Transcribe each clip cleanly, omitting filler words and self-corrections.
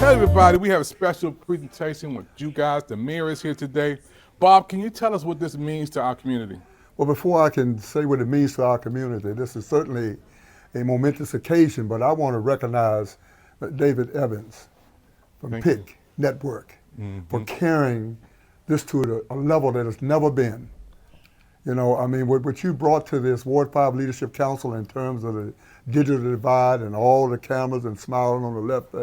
Hey everybody, we have a special presentation with you guys. The mayor is here today. Bob, can you tell us what this means to our community? Well, before I can say what it means to our community, this is certainly a momentous occasion, but I want to recognize David Evans from Thank you. PIC Network for carrying this to a level that it's never been. You know, I mean, what you brought to this Ward 5 Leadership Council in terms of the digital divide and all the cameras and smiling on the left,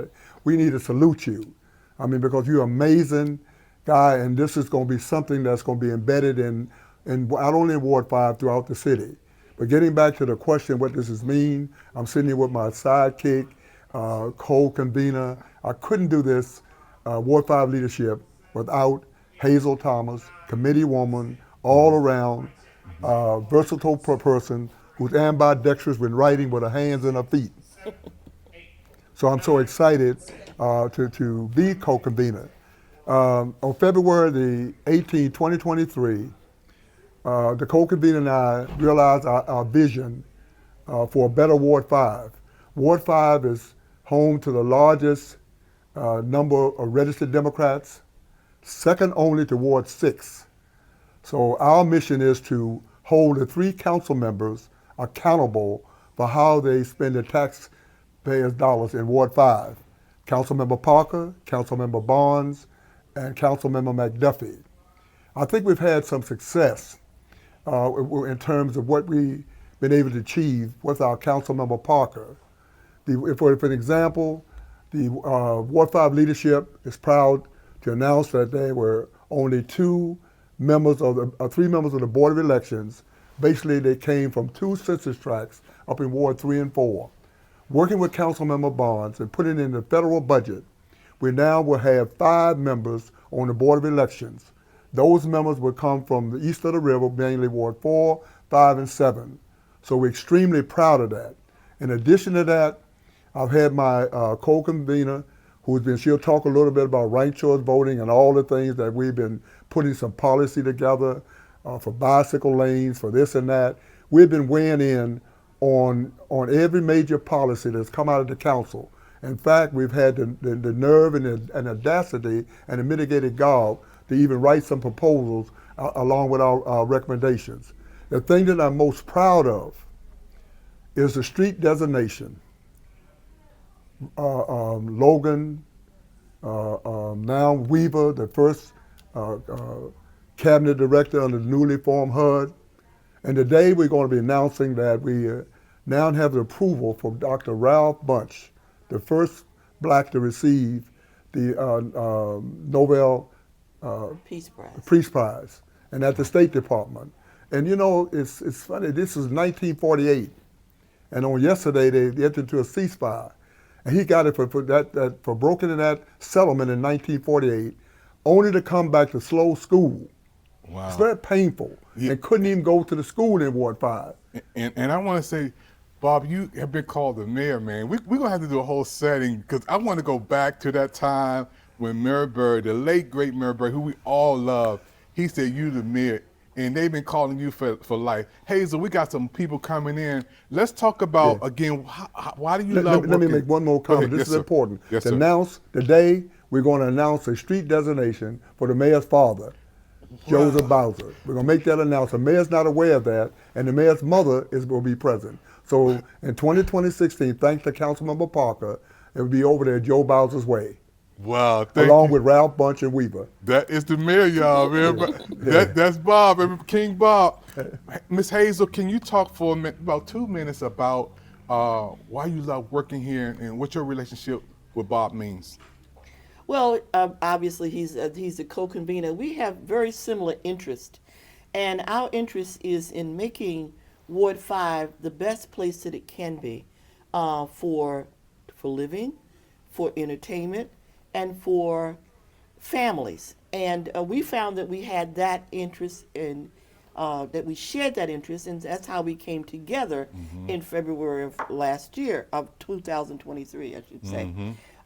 we need to salute you. I mean, because you're an amazing guy, and this is going to be something that's going to be embedded in not only in Ward 5, throughout the city. But getting back to the question, what does this mean? I'm sitting here with my sidekick, co-convener. I couldn't do this Ward 5 leadership without Hazel Thomas, committee woman, all around, versatile person who's ambidextrous with writing with her hands and her feet. So I'm so excited to be co-convener. On February the 18th, 2023, the co-convener and I realized our vision for a better Ward 5. Ward 5 is home to the largest number of registered Democrats, second only to Ward 6. So our mission is to hold the 3 council members accountable for how they spend the taxpayers' dollars in Ward 5. Councilmember Parker, Councilmember Barnes, and Councilmember McDuffie. I think we've had some success in terms of what we've been able to achieve with our Councilmember Parker. For an example, the Ward 5 leadership is proud to announce that there were only 3 members of the Board of Elections. Basically, they came from 2 census tracts up in Ward 3 and 4. Working with Councilmember Barnes and putting in the federal budget, we now will have 5 members on the Board of Elections. Those members will come from the east of the river, mainly Ward 4, 5, and 7. So we're extremely proud of that. In addition to that, I've had my co-convener, she'll talk a little bit about ranked choice voting and all the things that we've been putting some policy together for bicycle lanes, for this and that. We've been weighing in on every major policy that's come out of the council. In fact, we've had the nerve and the audacity and the mitigated gall to even write some proposals along with our recommendations. The thing that I'm most proud of is the street designation. Logan, now Weaver, the first cabinet director under the newly formed HUD. And today we're going to be announcing that we now have the approval from Dr. Ralph Bunche, the first black to receive the Nobel Peace Prize, and at the State Department. And you know, it's funny, this is 1948, and on yesterday they entered into a ceasefire. And he got it for broken in that settlement in 1948, only to come back to slow school. Wow. It's very painful, and couldn't even go to the school in Ward 5. And I want to say, Bob, you have been called the mayor, man. We're going to have to do a whole setting, because I want to go back to that time when Muriel, the late, great Muriel, who we all love, he said, you the mayor, and they've been calling you for life. Hazel, we got some people coming in. Let's talk about, again, why do you love working? Let me make one more comment. This is important. Yes, to sir. Announce today, we're going to announce a street designation for the mayor's father, Joseph Bowser. We're going to make that announcement. The mayor's not aware of that, and the mayor's mother will be present. So in 2016, thanks to Councilmember Parker, it will be over there Joe Bowser's way. Wow, along with Ralph Bunche and Weaver. That is the mayor, y'all, man. That's Bob, King Bob. Miss Hazel, can you talk for about 2 minutes about why you love working here and what your relationship with Bob means? Well, obviously he's a co-convener. We have very similar interests, and our interest is in making Ward 5 the best place that it can be for living, for entertainment, and for families. And we found that we had that interest in, that we shared that interest, and that's how we came together in February of last year, of 2023, I should say.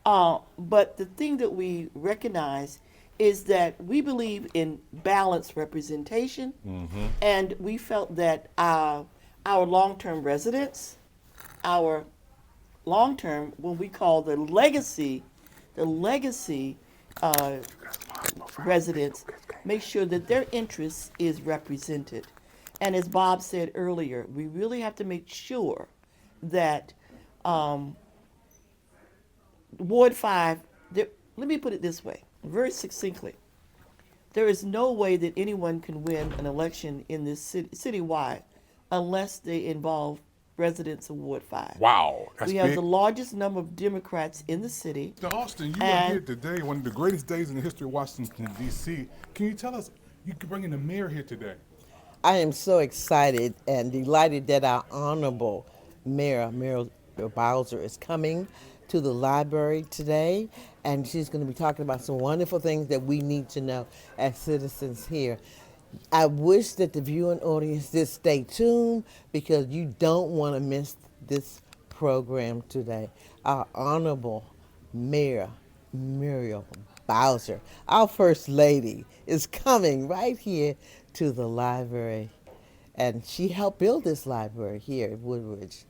But the thing that we recognize is that we believe in balanced representation, and we felt that our long-term residents, our long-term, what we call the legacy the legacy residents, make sure that their interests is represented. And as Bob said earlier, we really have to make sure that Ward 5, let me put it this way, very succinctly. There is no way that anyone can win an election in this city, citywide, unless they involve residents of Ward 5. Wow, that's We have big. the largest number of Democrats in the city. Now, Austin, you were And- here today, one of the greatest days in the history of Washington, D.C. Can you tell us, you could bring in the mayor here today? I am so excited and delighted that our honorable Mayor, Muriel Bowser, is coming to the library today, and she's going to be talking about some wonderful things that we need to know as citizens here. I wish that the viewing audience did stay tuned because you don't want to miss this program today. Our honorable Mayor Muriel Bowser, our First Lady, is coming right here to the library. And she helped build this library here at Woodridge.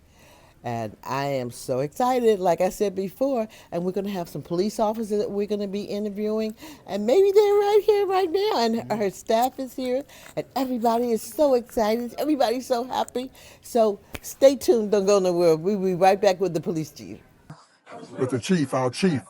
And I am so excited, like I said before, and we're going to have some police officers that we're going to be interviewing, and maybe they're right here right now, and her staff is here, and everybody is so excited. Everybody's so happy. So stay tuned, don't go nowhere. We'll be right back with the police chief. With the chief, our chief,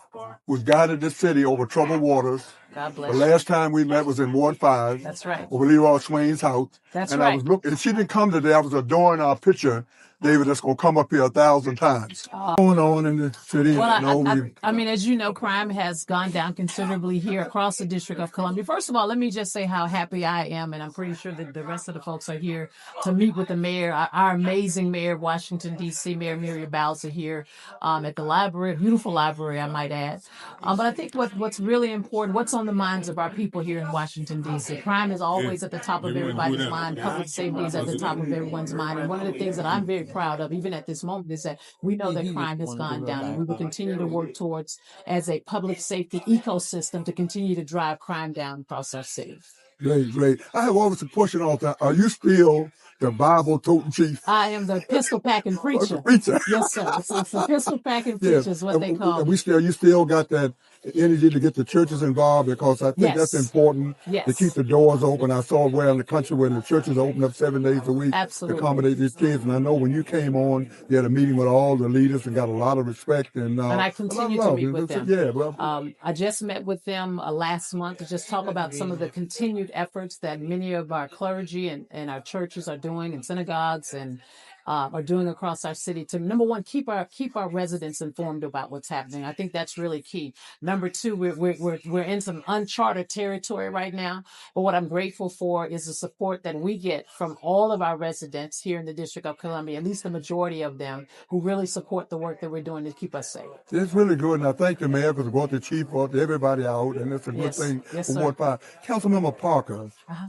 who's guided this city over troubled waters. God bless The you. last time we met was in Ward 5. That's right. Over Leroy Swain's house. That's and right. I was looking, and she didn't come today. I was adoring our picture, David, that's going to come up here 1,000 times. Going on in the city. Well, we, I mean, as you know, crime has gone down considerably here across the District of Columbia. First of all, let me just say how happy I am, and I'm pretty sure that the rest of the folks are here to meet with the mayor, our amazing mayor of Washington, D.C., Mayor Muriel Bowser here at the library, beautiful library, I might add. But I think what's really important, what's on the minds of our people here in Washington, D.C. Crime is always at the top of everybody's mind. Public safety is at the top of everyone's mind. And one of the things that I'm very proud of, even at this moment, is that we know that crime has gone down, and we will continue to work towards, as a public safety ecosystem, to continue to drive crime down across our city. great. I have always a question all the time. Are you still the Bible toting chief? I am the pistol packing preacher. Preacher. Yes, sir. It's the pistol packing preacher is what they call and me. you still got that energy to get the churches involved, because I think that's Yes. important Yes. to keep the doors open. I saw where in the country where the churches open up 7 days a week Absolutely. to accommodate these kids. And I know when you came on, you had a meeting with all the leaders and got a lot of respect. And I continue to meet with them. Yeah, well, I just met with them last month to just talk about some of the continued efforts that many of our clergy and our churches are doing, and synagogues and are doing across our city to, number one, keep our residents informed about what's happening. I think that's really key. Number two, we're in some uncharted territory right now, but what I'm grateful for is the support that we get from all of our residents here in the District of Columbia, at least the majority of them, who really support the work that we're doing to keep us safe. it's really good. And I thank the mayor because brought the chief, brought everybody out, and it's a good Yes. thing Yes, for sir. Ward 5. Councilmember Parker Uh-huh.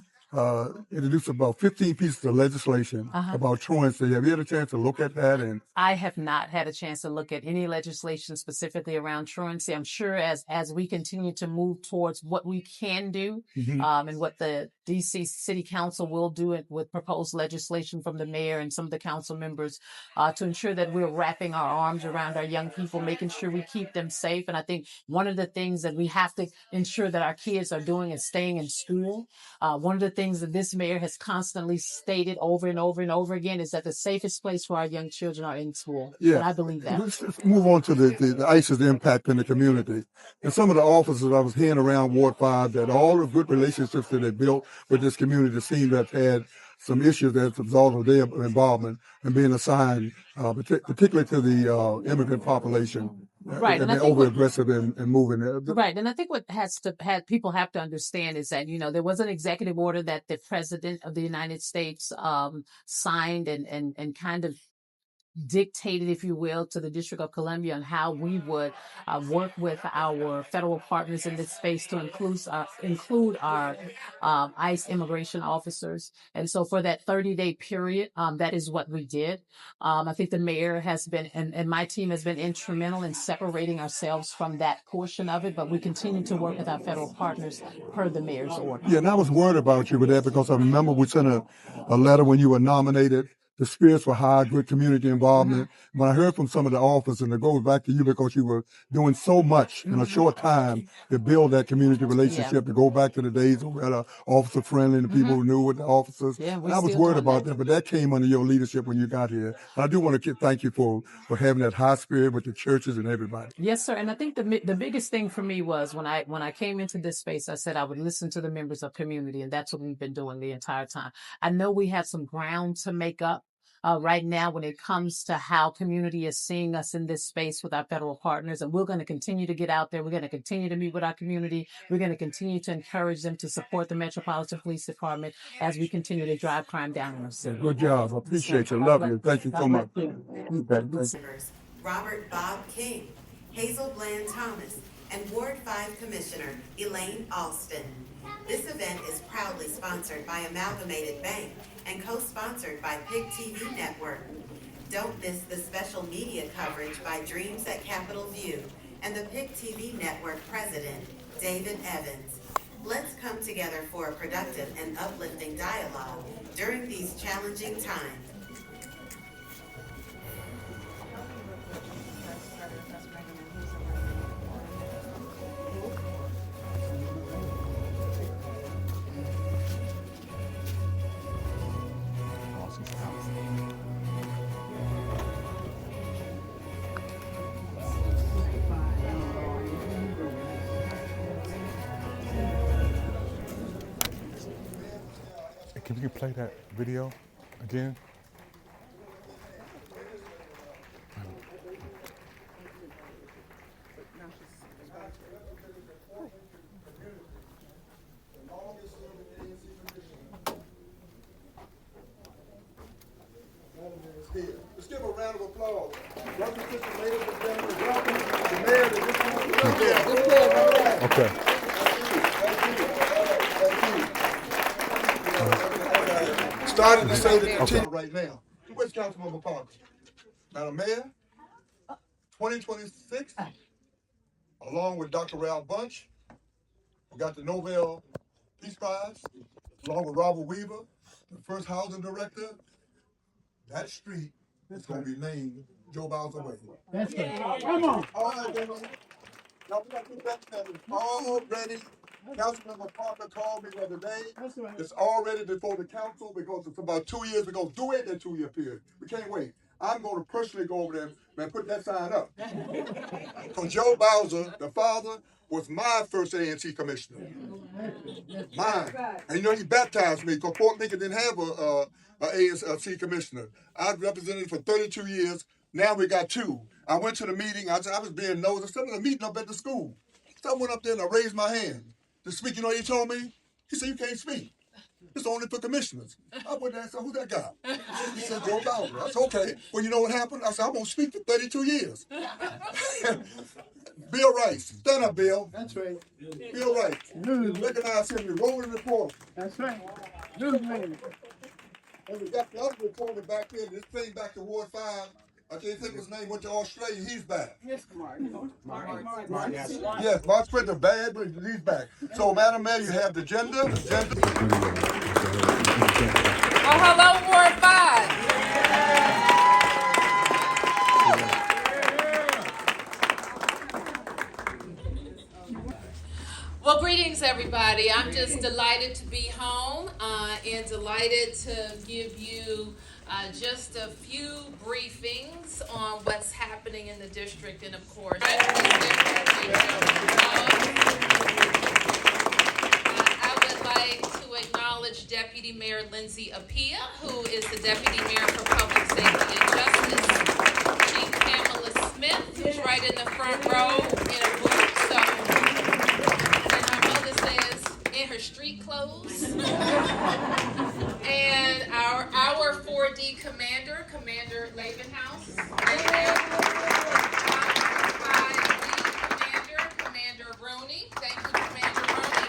introduced about 15 pieces of legislation about truancy. Have you had a chance to look at that? And I have not had a chance to look at any legislation specifically around truancy. I'm sure as we continue to move towards what we can do, and what the DC City Council will do it with proposed legislation from the mayor and some of the council members, to ensure that we're wrapping our arms around our young people, making sure we keep them safe. And I think one of the things that we have to ensure that our kids are doing is staying in school. One of the things that this mayor has constantly stated over and over and over again is that the safest place for our young children are in school. yeah, And I believe that. Let's move on to the ICE's impact in the community. And some of the officers I was hearing around Ward 5 that all the good relationships that they built with this community seem to have had some issues as a result of their involvement and being assigned, particularly to the immigrant population. Right, And and I they're think over what- aggressive in moving. Right. And I think what people have to understand is that, there was an executive order that the president of the United States signed and kind of dictated, if you will, to the District of Columbia on how we would work with our federal partners in this space to include our ICE immigration officers. And so for that 30-day period, that is what we did. I think the mayor has been, and my team has been instrumental in separating ourselves from that portion of it, but we continue to work with our federal partners per the mayor's order. Yeah, and I was worried about you with that because I remember we sent a letter when you were nominated The spirits were high, good community involvement. When I heard from some of the officers, and it goes back to you because you were doing so much in a short time to build that community relationship, to go back to the days when we had officer friendly and the people who knew with the officers. Yeah, we And I was still worried doing about that. that, but that came under your leadership when you got here. And I do want to thank you for having that high spirit with the churches and everybody. Yes, sir. And I think the biggest thing for me was when I came into this space, I said I would listen to the members of community, and that's what we've been doing the entire time. I know we have some ground to make up. Right now, when it comes to how community is seeing us in this space with our federal partners, and we're going to continue to get out there. We're going to continue to meet with our community. We're going to continue to encourage them to support the Metropolitan Police Department as we continue to drive crime down in our city. Good job. I appreciate you. Love you. Thank you so much. Members Robert Bob King, Hazel Bland Thomas, and Ward 5 Commissioner Elaine Alston. This event is proudly sponsored by Amalgamated Bank and co-sponsored by PIC TV Network. Don't miss the special media coverage by Dreams at Capitol View and the PIC TV Network President, David Evans. Let's come together for a productive and uplifting dialogue during these challenging times. Can you play that video again? Let's give a round of applause. Brothers and sisters, ladies and gentlemen, welcome to the mayor of this Okay. Starting to say the continue right now. Where's Councilmember Parker? Madam Mayor, 2026, along with Dr. Ralph Bunch, we got the Nobel Peace Prize, along with Robert Weaver, the first housing director. That street is going to be named Joe Bowser Way. That's good. Come on. All right, gentlemen. Now we got to do that. Already, Councilmember Parker called me the other day. It's already before the council because it's about 2 years ago. Do it in that 2 year period. We can't wait. I'm going to personally go over there and put that sign up. Because Joe Bowser, the father, was my first ANC commissioner. Mine. And you know, he baptized me because Fort Lincoln didn't have a ANC commissioner. I've represented for 32 years. Now we got 2. I went to the meeting. I was being nosy. Some of the meeting up at the school. So I went up there and I raised my hand to speak. You know what he told me? He said, you can't speak. It's only for commissioners. I went there and said, who's that guy? He said, Joe Bowser. I said, okay. Well, you know what happened? I said, I'm going to speak for 32 years. Bill Rice. Stand up, Bill. That's right. Bill Rice. Recognize him. You're rolling the report. That's right. Newsman. And we got the other reporter back there. This thing back to Ward 5. I can't think of his name. Went to Australia. He's back. Yes, Mark. Yes, Mark Sprinter bad, but he's back. So, Madam Mayor, you have the agenda. Oh, hello, Ward 5. Well, greetings, everybody. I'm just delighted to be home and delighted to give you just a few briefings on what's happening in the district, and of course, I would like to acknowledge Deputy Mayor Lindsay Appiah, who is the Deputy Mayor for Public Safety and Justice, Chief Pamela Smith, who's right in the front row in a booth, so, and my mother says, in her street clothes, and our 4D commander, Commander Lavenhouse, and 5D Commander Rooney. Thank you, Commander Rooney.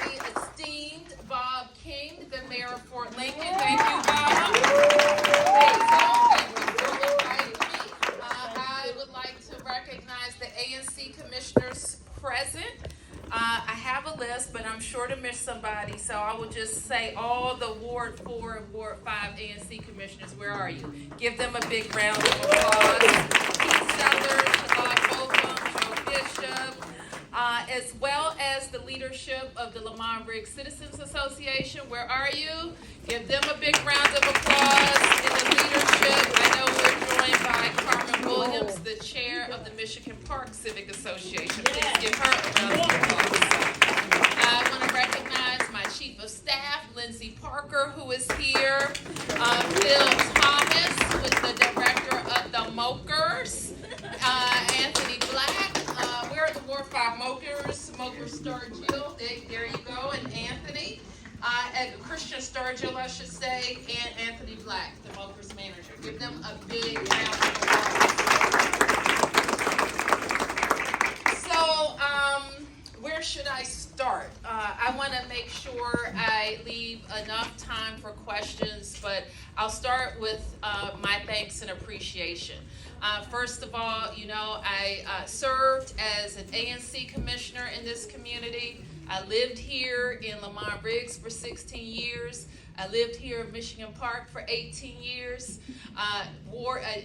The esteemed Bob King, the mayor of Fort Lincoln. Thank you, Bob. Thank you for inviting me. I would like to recognize the ANC commissioners present. I have a list, but I'm sure to miss somebody, so I will just say all the Ward 4 and Ward 5 ANC commissioners, where are you? Give them a big round of applause. Keith Sellers, Bolton, Joe Bishop, as well as the leadership of the Lamont Briggs Citizens Association. Where are you? Give them a big round of applause. In the leadership, I know we're joined by Carmen Williams, the chair of the Michigan Park Civic Association. Please give her a round of applause. I want to recognize my chief of staff, Lindsay Parker, who is here. Phil Thomas, who is the director of the Mokers. Anthony Black. Where are the Ward 5 Mokers? Moker Sturgill. There you go. And Anthony. And Christian Sturgill, I should say, and Anthony Black, the Mokers manager. Give them a big round of applause. So, where should I start? I want to make sure I leave enough time for questions, but I'll start with my thanks and appreciation. First of all, you know, I served as an ANC commissioner in this community. I lived here in Lamont Briggs for 16 years. I lived here in Michigan Park for 18 years.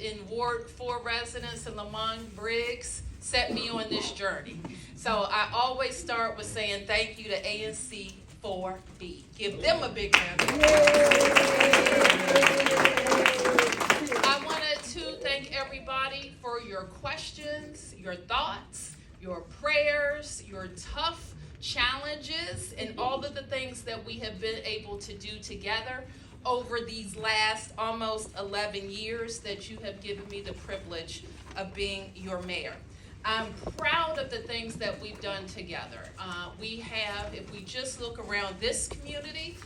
In Ward 4 residents in Lamont Briggs set me on this journey. So I always start with saying thank you to ANC 4B. Give them a big round of applause. I wanted to thank everybody for your questions, your thoughts, your prayers, your tough challenges, and all of the things that we have been able to do together over these last almost 11 years that you have given me the privilege of being your mayor. I'm proud of the things that we've done together. We have, if we just look around this community,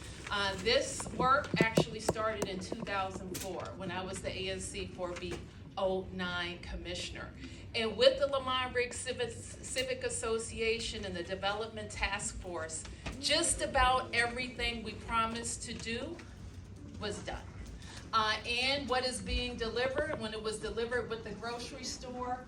this work actually started in 2004 when I was the ANC 4B 09 commissioner. And with the Lamont Briggs Civic Association and the Development Task Force, just about everything we promised to do was done. And what is being delivered, when it was delivered with the grocery store,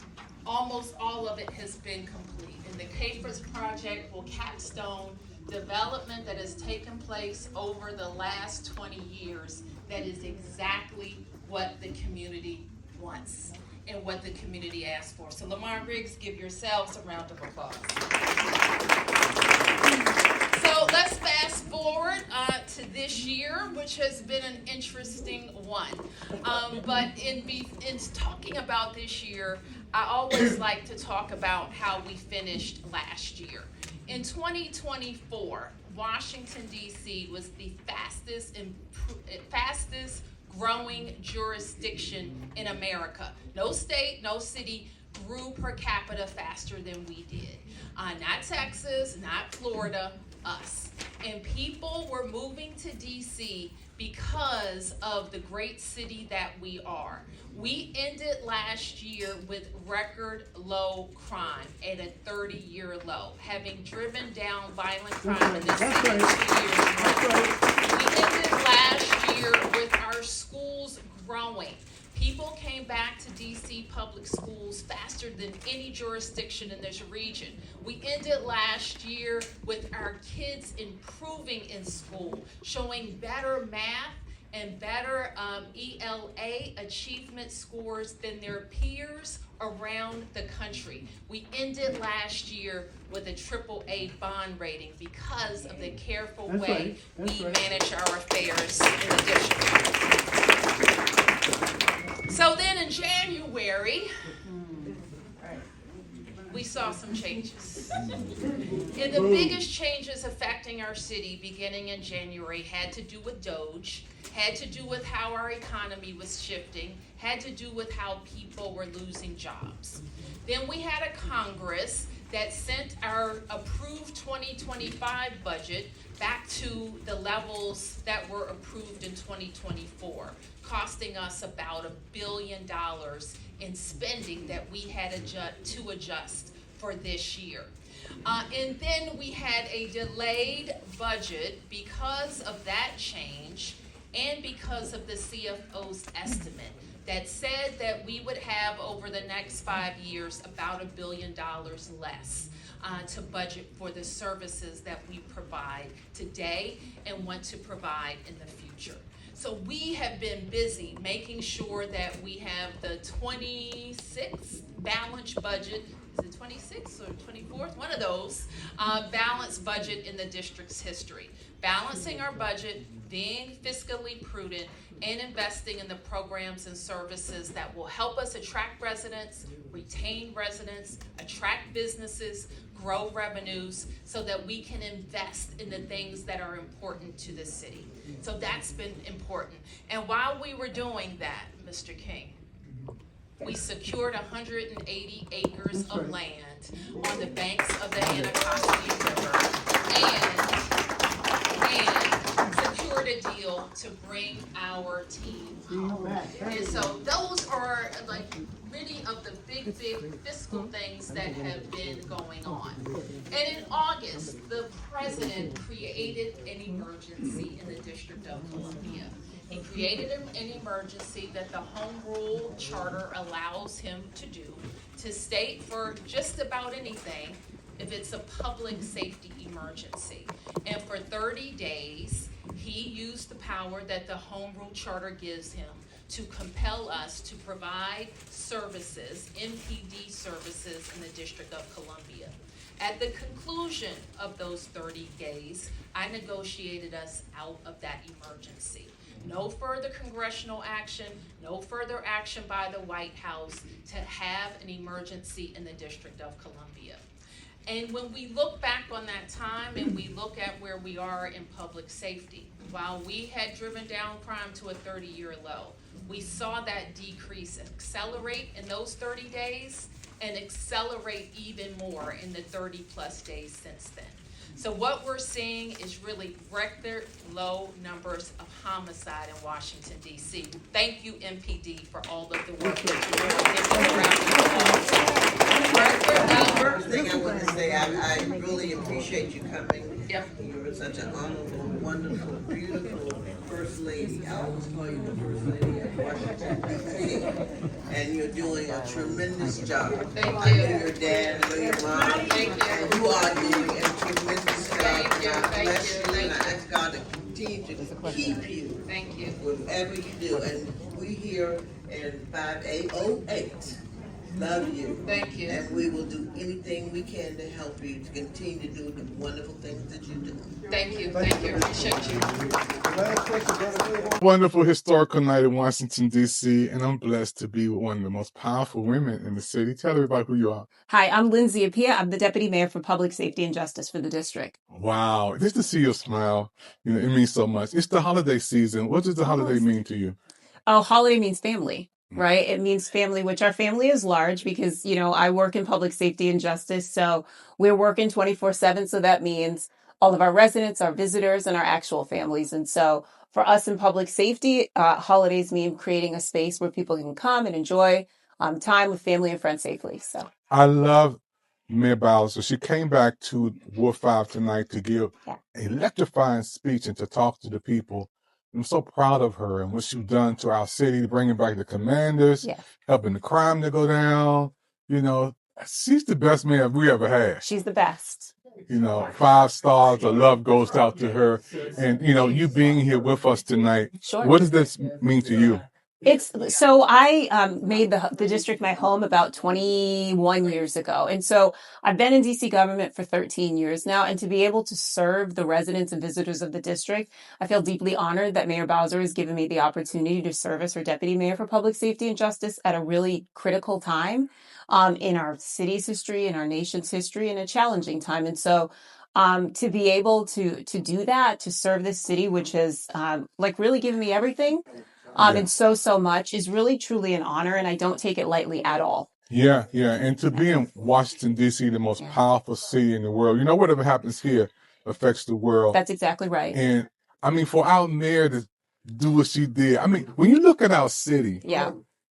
almost all of it has been complete. And the CAFRS project will capstone development that has taken place over the last 20 years that is exactly what the community wants and what the community asked for. So Lamont Briggs, give yourselves a round of applause. So let's fast forward to this year, which has been an interesting one. But in talking about this year, I always like to talk about how we finished last year. In 2024, Washington, D.C. was the fastest growing jurisdiction in America. No state, no city grew per capita faster than we did. Not Texas, not Florida, us. And people were moving to DC because of the great city that we are. We ended last year with record low crime at a 30-year low, having driven down violent crime in this city 2 years ago. We ended last year with our schools growing. People came back to DC public schools faster than any jurisdiction in this region. We ended last year with our kids improving in school, showing better math and better ELA achievement scores than their peers around the country. We ended last year with a AAA bond rating because of the careful way we manage our affairs in the district. So then in January, we saw some changes. And the biggest changes affecting our city beginning in January had to do with DOGE, had to do with how our economy was shifting, had to do with how people were losing jobs. Then we had a Congress that sent our approved 2025 budget back to the levels that were approved in 2024, costing us about $1 billion in spending that we had to adjust for this year. And then we had a delayed budget because of that change and because of the CFO's estimate. that said that we would have over the next 5 years about $1 billion less to budget for the services that we provide today and want to provide in the future. So we have been busy making sure that we have the 26th balanced budget. Is it 26th or 24th? One of those balanced budget in the district's history. Balancing our budget, being fiscally prudent, and investing in the programs and services that will help us attract residents, retain residents, attract businesses, grow revenues, so that we can invest in the things that are important to the city. So that's been important. And while we were doing that, Mr. King, we secured 180 acres of land on the banks of the Anacostia River and secured a deal to bring our team home. And so those are like many of the big fiscal things that have been going on. And in August, the president created an emergency in the District of Columbia. He created an emergency that the Home Rule Charter allows him to do, to state for just about anything if it's a public safety emergency. And for 30 days, he used the power that the Home Rule Charter gives him to compel us to provide services, MPD services, in the District of Columbia. At the conclusion of those 30 days, I negotiated us out of that emergency. No further congressional action, no further action by the White House to have an emergency in the District of Columbia. And when we look back on that time and we look at where we are in public safety, while we had driven down crime to a 30-year low, we saw that decrease accelerate in those 30 days and accelerate even more in the 30-plus days since then. So what we're seeing is really record low numbers of homicide in Washington, D.C. Thank you, MPD, for all of the work that you're doing. First thing I want to say, I really appreciate you coming. Yep. You're such an honorable, wonderful, beautiful First Lady. I always call you the First Lady of Washington, D.C. And you're doing a tremendous job. Thank you. I know your dad, I know your mom. Thank you. And you are doing a tremendous job. Thank you, God thank bless you, you, and I thank you. ask God to continue to keep you. Thank you. Whatever you do. And we here in 5808 love you. Thank you. And we will do anything we can to help you to continue to do the wonderful things that you do. Thank you. Appreciate you. Wonderful historical night in Washington, D.C., and I'm blessed to be with one of the most powerful women in the city. Tell everybody who you are. Hi, I'm Lindsay Appiah. I'm the Deputy Mayor for Public Safety and Justice for the district. Wow, just to see your smile, it means so much. It's the holiday season. What does the holiday mean to you? Oh, holiday means family, right? It means family, which our family is large because, I work in public safety and justice. So we're working 24/7. So that means all of our residents, our visitors, and our actual families. And so for us in public safety, holidays mean creating a space where people can come and enjoy time with family and friends safely. So I love Mayor Bowser. She came back to Ward 5 tonight to give an electrifying speech and to talk to the people. I'm so proud of her and what she's done to our city, bringing back the commanders, helping the crime to go down. She's the best mayor we ever had. she's the best. 5 stars of love goes out to her. And, you being here with us tonight, Sure. what does this mean to you? So I made the district my home about 21 years ago. And so I've been in DC government for 13 years now. And to be able to serve the residents and visitors of the district, I feel deeply honored that Mayor Bowser has given me the opportunity to serve as her deputy mayor for public safety and justice at a really critical time in our city's history, in our nation's history, in a challenging time. And so to be able to do that, to serve this city, which has really given me everything, and so much, is really truly an honor, and I don't take it lightly at all. Yeah. And to be in Washington, D.C., the most powerful city in the world, whatever happens here affects the world. That's exactly right. And, for our mayor to do what she did, when you look at our city,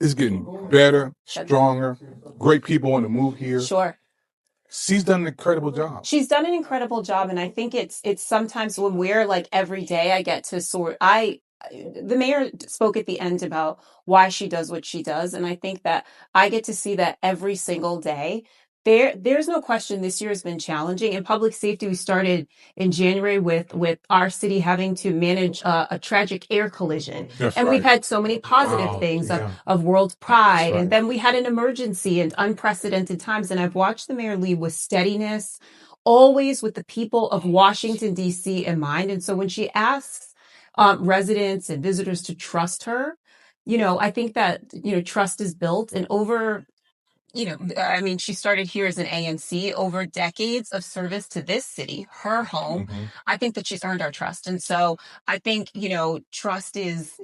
it's getting better, stronger, great people want to move here. Sure. She's done an incredible job. She's done an incredible job, and I think it's sometimes when we're every day, the mayor spoke at the end about why she does what she does. And I think that I get to see that every single day. There's no question this year has been challenging. In public safety, we started in January with our city having to manage a tragic air collision. That's And we've right. had so many positive Wow. things Yeah. of World Pride. right. And then we had an emergency and unprecedented times. And I've watched the mayor lead with steadiness, always with the people of Washington, D.C. in mind. And so when she asks residents and visitors to trust her, I think that, trust is built and over, I mean, she started here as an ANC over decades of service to this city, her home. Mhm. I think that she's earned our trust. And so I think, trust it's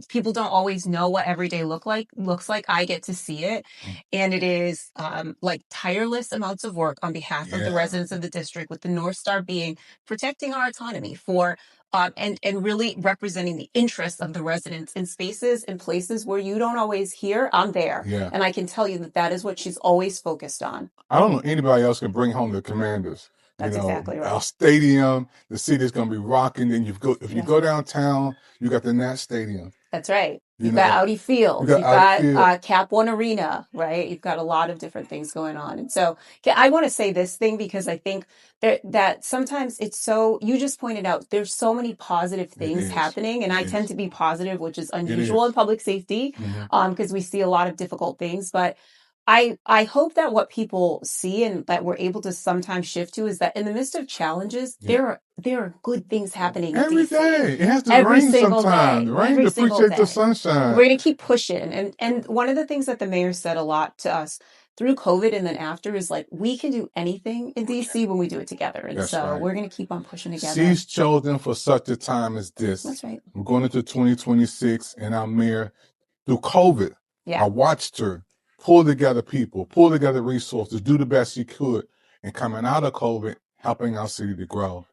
people don't always know what every day looks like. I get to see it. And it is like tireless amounts of work on behalf of the Yeah. residents of the district, with the North Star being protecting our autonomy for and really representing the interests of the residents in spaces and places where you don't always hear. I'm there. Yeah. And I can tell you that that is what she's always focused on. I don't know anybody else can bring home the Commanders. That's exactly right. Our stadium, the city's gonna be rocking. Then if you Yeah. go downtown, you got the Nat Stadium. That's right. You You've got know, Audi Field. you got You've Audi got Field. Cap One Arena, right? You've got a lot of different things going on. And so I want to say this thing because I think that sometimes it's so, you just pointed out, there's so many positive things is. happening. And It I is. tend to be positive, which is unusual is. in public safety Mhm. because we see a lot of difficult things. But I hope that what people see and that we're able to sometimes shift to is that in the midst of challenges, Yeah. there are good things happening in Every DC. day. It has to Every rain single sometimes. day. Rain Every to single appreciate the day. sunshine. We're going to keep pushing. And one of the things that the mayor said a lot to us through COVID and then after is like, we can do anything in DC when we do it together. And That's so right. we're going to keep on pushing together. She's chosen for such a time as this. That's right. We're going into 2026, and our mayor, through COVID, Yeah. I watched her pull together people, pull together resources, do the best she could, and coming out of COVID, helping our city to grow.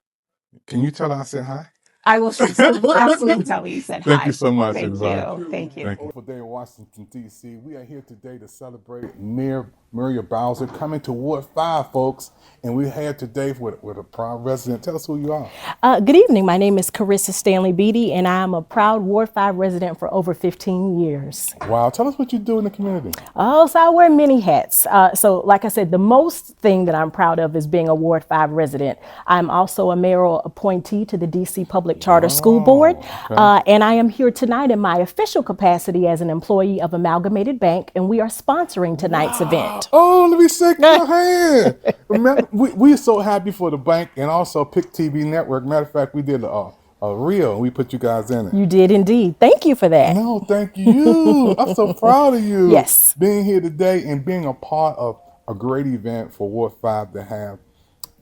Can you tell her I said hi? I will absolutely tell you said hi. Thank you so much, Thank everybody. you. Thank you. Thank you. Wonderful day in Washington, D.C. We are here today to celebrate Mayor Muriel Bowser coming to Ward 5, folks. And we're here today with a proud resident. Tell us who you are. Good evening. My name is Carissa Stanley Beatty, and I am a proud Ward 5 resident for over 15 years. Wow. Tell us what you do in the community. Oh, so I wear many hats. So like I said, the most thing that I'm proud of is being a Ward 5 resident. I'm also a mayoral appointee to the D.C. Public Charter School Board. Okay. And I am here tonight in my official capacity as an employee of Amalgamated Bank, and we are sponsoring tonight's event. Oh, let me shake your hand. Remember, we are so happy for the bank and also PIC TV Network. Matter of fact, we did a reel and we put you guys in it. You did indeed. Thank you for that. No, thank you. I'm so proud of you. Yes. Being here today and being a part of a great event for Ward 5 to have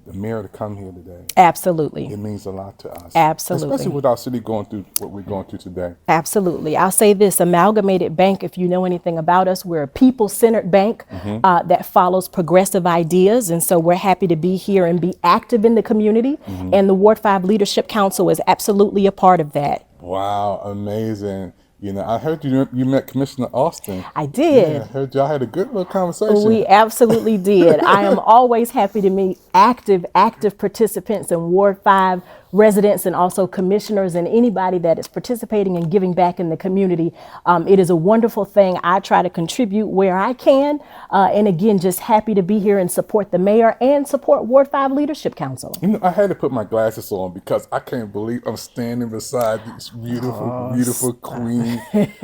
the mayor to come here today. Absolutely. It means a lot to us. Absolutely. Especially with our city going through what we're going through today. Absolutely. I'll say this, Amalgamated Bank, if you know anything about us, we're a people-centered bank that follows progressive ideas. And so we're happy to be here and be active in the community. And the Ward 5 Leadership Council is absolutely a part of that. Wow, amazing. You know, I heard you met Commissioner Austin. I did. Yeah, I heard y'all had a good little conversation. We absolutely did. I am always happy to meet active participants in Ward 5 residents and also commissioners and anybody that is participating and giving back in the community. It is a wonderful thing. I try to contribute where I can. And again, just happy to be here and support the mayor and support Ward 5 Leadership Council. You know, I had to put my glasses on because I can't believe I'm standing beside this beautiful queen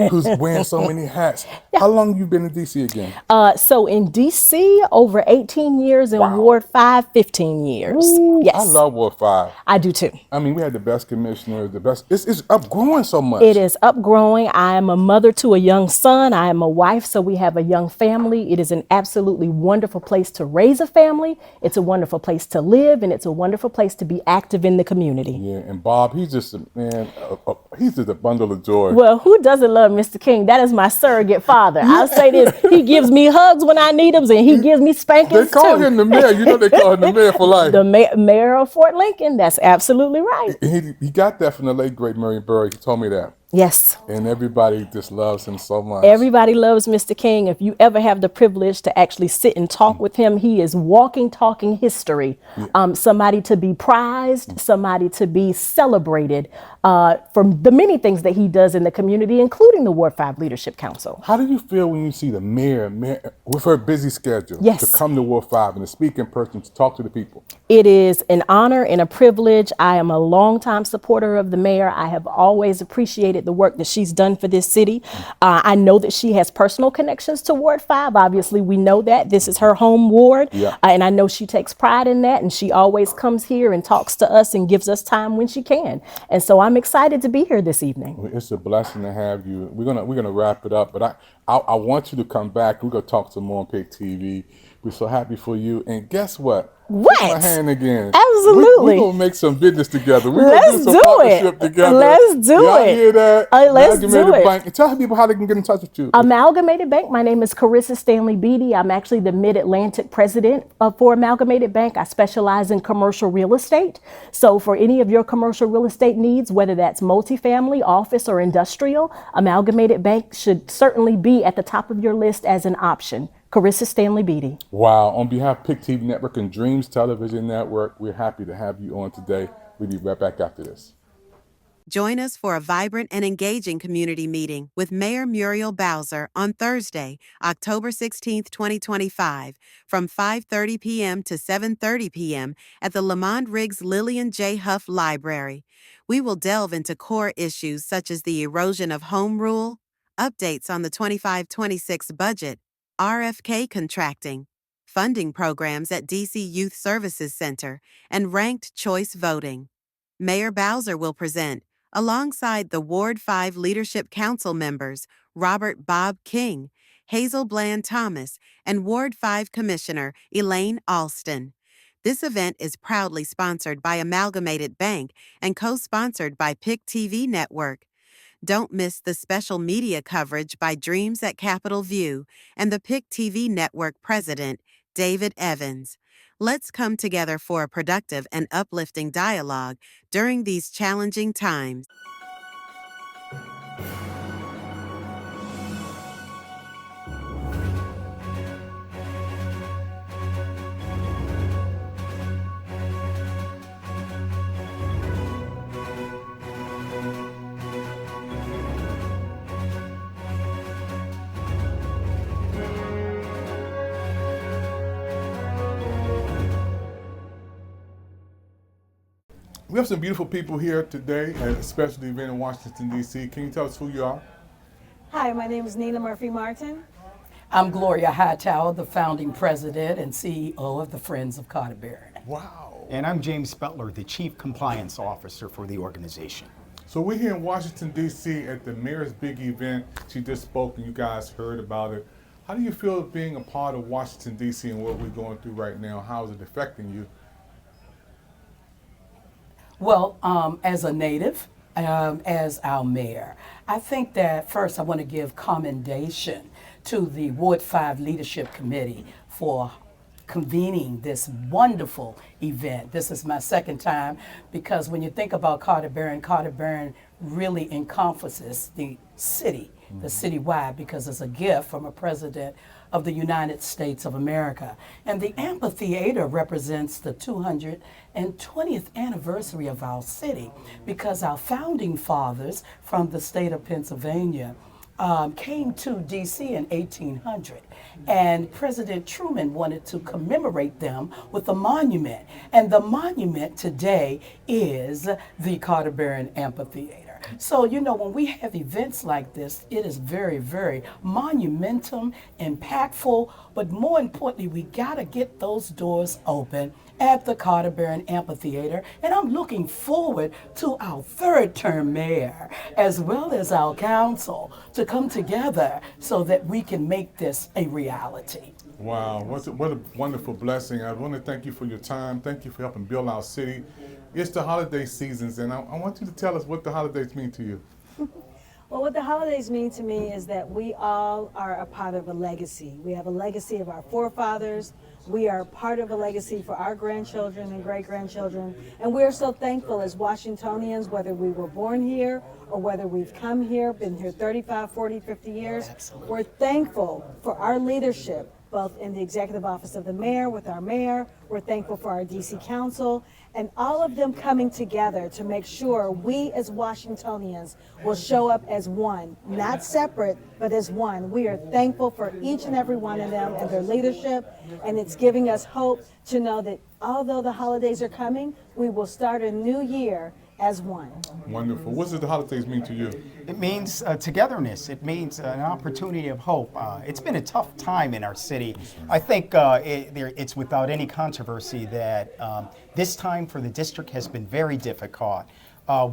who's wearing so many hats. How long you been in D.C. again? So in D.C., over 18 years, in Ward 5, 15 years. Ooh, Yes. I love Ward 5. I do too. I mean, we had the best commissioner, the best. It's upgrowing so much. It is upgrowing. I am a mother to a young son. I am a wife, so we have a young family. It is an absolutely wonderful place to raise a family. It's a wonderful place to live, and it's a wonderful place to be active in the community. Yeah, and Bob, he's just a man. He's just a bundle of joy. Well, who doesn't love Mr. King? That is my surrogate father. I'll say this: he gives me hugs when I need them, and he gives me spankings They call too. him the mayor. You know they call him the mayor for life. The mayor of Fort Lincoln. That's absolutely right. He got that from the late great Muriel Byrd. He told me that. Yes. And everybody just loves him so much. Everybody loves Mr. King. If you ever have the privilege to actually sit and talk with him, he is walking, talking history. Somebody to be prized, somebody to be celebrated for the many things that he does in the community, including the Ward 5 Leadership Council. How do you feel when you see the mayor with her busy schedule to come to Ward 5 and to speak in person, to talk to the people? It is an honor and a privilege. I am a longtime supporter of the mayor. I have always appreciated the work that she's done for this city. I know that she has personal connections to Ward 5. Obviously, we know that. This is her home ward. And I know she takes pride in that. And she always comes here and talks to us and gives us time when she can. And so I'm excited to be here this evening. Well, it's a blessing to have you. We're gonna wrap it up, but I want you to come back. We're gonna talk some more on PIC TV. We're so happy for you. And guess what? What? Shake my hand again. Absolutely. We're going to make some business together. We're Let's going to do some do partnership it. together. Let's do Y'all it. hear that? Let's do Amalgamated it. Bank. And tell people how they can get in touch with you. Amalgamated Bank. My name is Carissa Stanley Beatty. I'm actually the Mid-Atlantic president for Amalgamated Bank. I specialize in commercial real estate. So for any of your commercial real estate needs, whether that's multifamily, office, or industrial, Amalgamated Bank should certainly be at the top of your list as an option. Carissa Stanley Beatty. Wow. On behalf of PIC TV Network and Dreams Television Network, we're happy to have you on today. We'll be right back after this. Join us for a vibrant and engaging community meeting with Mayor Muriel Bowser on Thursday, October 16th, 2025, from 5:30 p.m. to 7:30 p.m. at the Lamont Riggs Lillian J. Huff Library. We will delve into core issues such as the erosion of home rule, updates on the 25-26 budget, RFK contracting, funding programs at DC Youth Services Center, and ranked choice voting. Mayor Bowser will present, alongside the Ward 5 Leadership Council members Robert Bob King, Hazel Bland Thomas, and Ward 5 Commissioner Elaine Alston. This event is proudly sponsored by Amalgamated Bank and co-sponsored by PIC TV Network. Don't miss the special media coverage by Dreams at Capitol View and the PIC TV Network president, David Evans. Let's come together for a productive and uplifting dialogue during these challenging times. We have some beautiful people here today at a special event in Washington, D.C. Can you tell us who you are? Hi, my name is Nina Murphy Martin. I'm Gloria Hightower, the founding president and CEO of the Friends of Carter Barron. Wow. And I'm James Spetler, the Chief Compliance Officer for the organization. So we're here in Washington, D.C. at the mayor's big event. She just spoke and you guys heard about it. How do you feel being a part of Washington, D.C. and what we're going through right now? How is it affecting you? Well, as a native, as our mayor, I think that first I want to give commendation to the Ward 5 Leadership Committee for convening this wonderful event. This is my second time because when you think about Carter Barron really encompasses the city, the citywide, because it's a gift from a president of the United States of America. And the amphitheater represents the 220th anniversary of our city because our founding fathers from the state of Pennsylvania came to DC in 1800, and President Truman wanted to commemorate them with a monument, and the monument today is the Carter Barron Amphitheater. So, you know, when we have events like this, it is very, very monumental, impactful, but more importantly, we gotta get those doors open at the Carter Barron Amphitheater, and I'm looking forward to our third-term mayor, as well as our council, to come together so that we can make this a reality. Wow, what a wonderful blessing. I want to thank you for your time. Thank you for helping build our city. It's the holiday seasons, and I want you to tell us what the holidays mean to you. Well, what the holidays mean to me is that we all are a part of a legacy. We have a legacy of our forefathers. We are part of a legacy for our grandchildren and great-grandchildren, and we are so thankful as Washingtonians, whether we were born here or whether we've come here, been here 35, 40, 50 years. Absolutely. We're thankful for our leadership, both in the executive office of the mayor with our mayor. We're thankful for our DC council and all of them coming together to make sure we as Washingtonians will show up as one, not separate, but as one. We are thankful for each and every one of them and their leadership, and it's giving us hope to know that although the holidays are coming, we will start a new year as one. Wonderful. What does the holidays mean to you? It means togetherness. It means an opportunity of hope. It's been a tough time in our city. I think it's without any controversy that this time for the district has been very difficult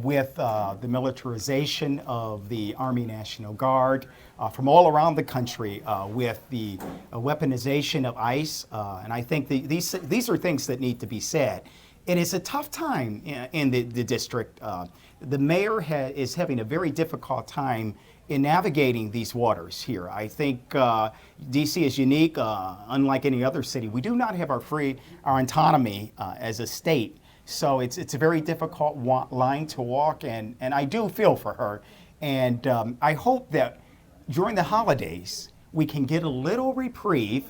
with the militarization of the Army National Guard from all around the country, with the weaponization of ICE. And I think these are things that need to be said. It is a tough time in the district. The mayor is having a very difficult time in navigating these waters here. I think DC is unique, unlike any other city. We do not have our autonomy as a state. So it's a very difficult line to walk, and I do feel for her. And I hope that during the holidays, we can get a little reprieve,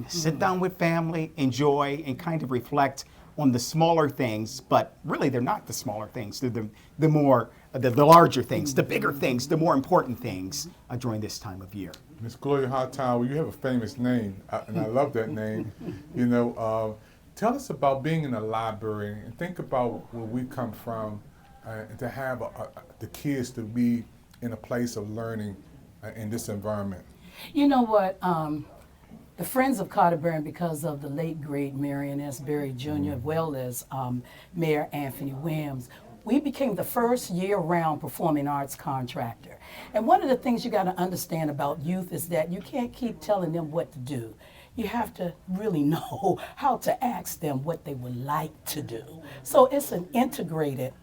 sit down with family, enjoy, and kind of reflect on the smaller things, but really they're not the smaller things. They're the larger things, the bigger things, the more important things during this time of year. Miss Gloria Hightower, you have a famous name, and I love that name. You know, tell us about being in a library, and think about where we come from, and to have the kids to be in a place of learning in this environment. You know what? The Friends of Carter Burn, because of the late, great Marion S. Berry Jr., as well as Mayor Anthony Williams, we became the first year-round performing arts contractor. And one of the things you got to understand about youth is that you can't keep telling them what to do. You have to really know how to ask them what they would like to do. So it's an integrated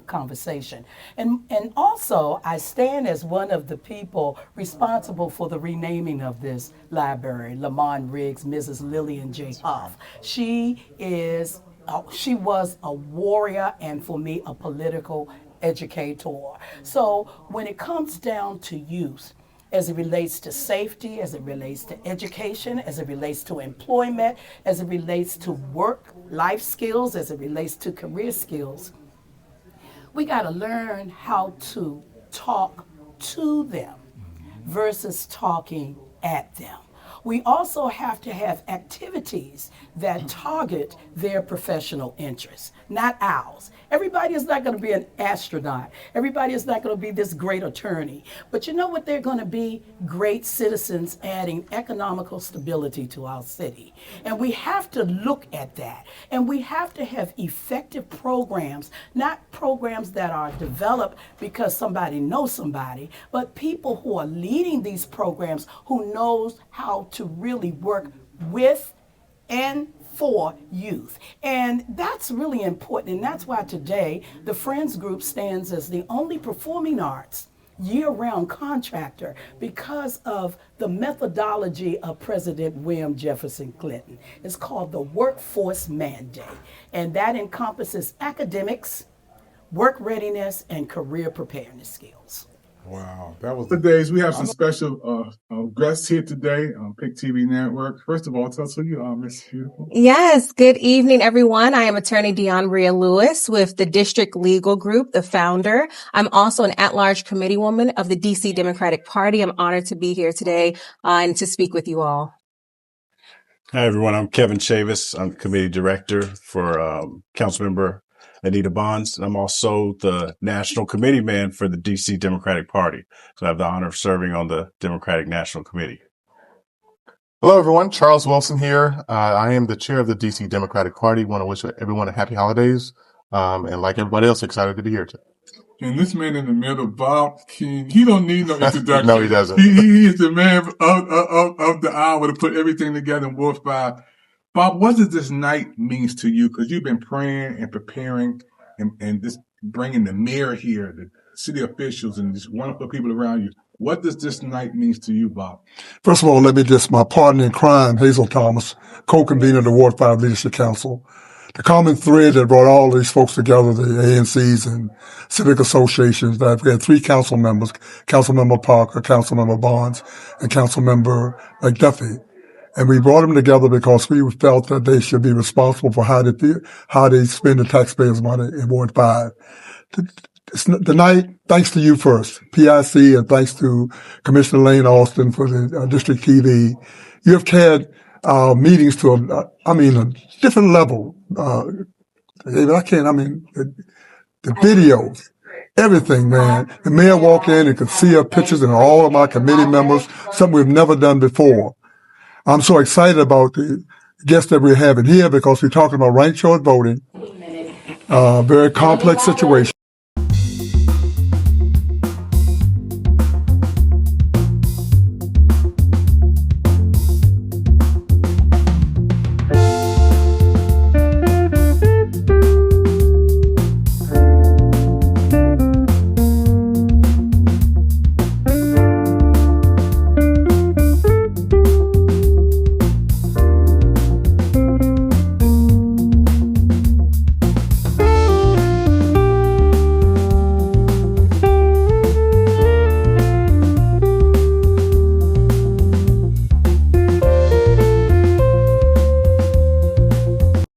conversation. And also, I stand as one of the people responsible for the renaming of this library, Lamont Riggs, Mrs. Lillian J. Huff. She was a warrior and, for me, a political educator. So when it comes down to youth, as it relates to safety, as it relates to education, as it relates to employment, as it relates to work, life skills, as it relates to career skills, we got to learn how to talk to them versus talking at them. We also have to have activities that target their professional interests, not ours. Everybody is not going to be an astronaut. Everybody is not going to be this great attorney. But you know what? They're going to be great citizens, adding economical stability to our city. And we have to look at that. And we have to have effective programs, not programs that are developed because somebody knows somebody, but people who are leading these programs who knows how to really work with and for youth. And that's really important. And that's why today the Friends Group stands as the only performing arts year-round contractor because of the methodology of President William Jefferson Clinton. It's called the Workforce Mandate. And that encompasses academics, work readiness, and career preparedness skills. Wow, that was the days. We have some special guests here today on PIC TV Network. First of all, tell us who you are, Miss Beautiful. Yes, good evening, everyone. I am attorney Dion Muriel Lewis with the District Legal Group, the founder. I'm also an at-large committee woman of the DC Democratic Party. I'm honored to be here today and to speak with you all. Hi, everyone. I'm Kevin Chavis. I'm committee director for Councilmember Anita Bonds. I'm also the national committee man for the DC Democratic Party. So I have the honor of serving on the Democratic National Committee. Hello, everyone. Charles Wilson here. I am the chair of the DC Democratic Party. Want to wish everyone a happy holidays. And like everybody else, excited to be here today. And this man in the middle, Bob King, he don't need no introduction. No, he doesn't. He is the man of the hour to put everything together in Ward 5. Bob, what does this night mean to you? Because you've been praying and preparing and just bringing the mayor here, the city officials, and these wonderful people around you. What does this night mean to you, Bob? First of all, let me just, my partner in crime, Hazel Thomas, co-convener of the Ward 5 Leadership Council. The common thread that brought all these folks together, the ANCs and civic associations, that we had 3 council members, Councilmember Parker, Councilmember Bonds, and Councilmember McDuffie. And we brought them together because we felt that they should be responsible for how they spend the taxpayers' money in Ward 5. The night, thanks to you first, PIC, and thanks to Commissioner Elaine Alston for the district TV. You have carried our meetings to a different level. The videos, everything, man. The mayor walked in and could see our pictures and all of my committee members, something we've never done before. I'm so excited about the guests that we're having here because we're talking about ranked choice voting, very complex situation.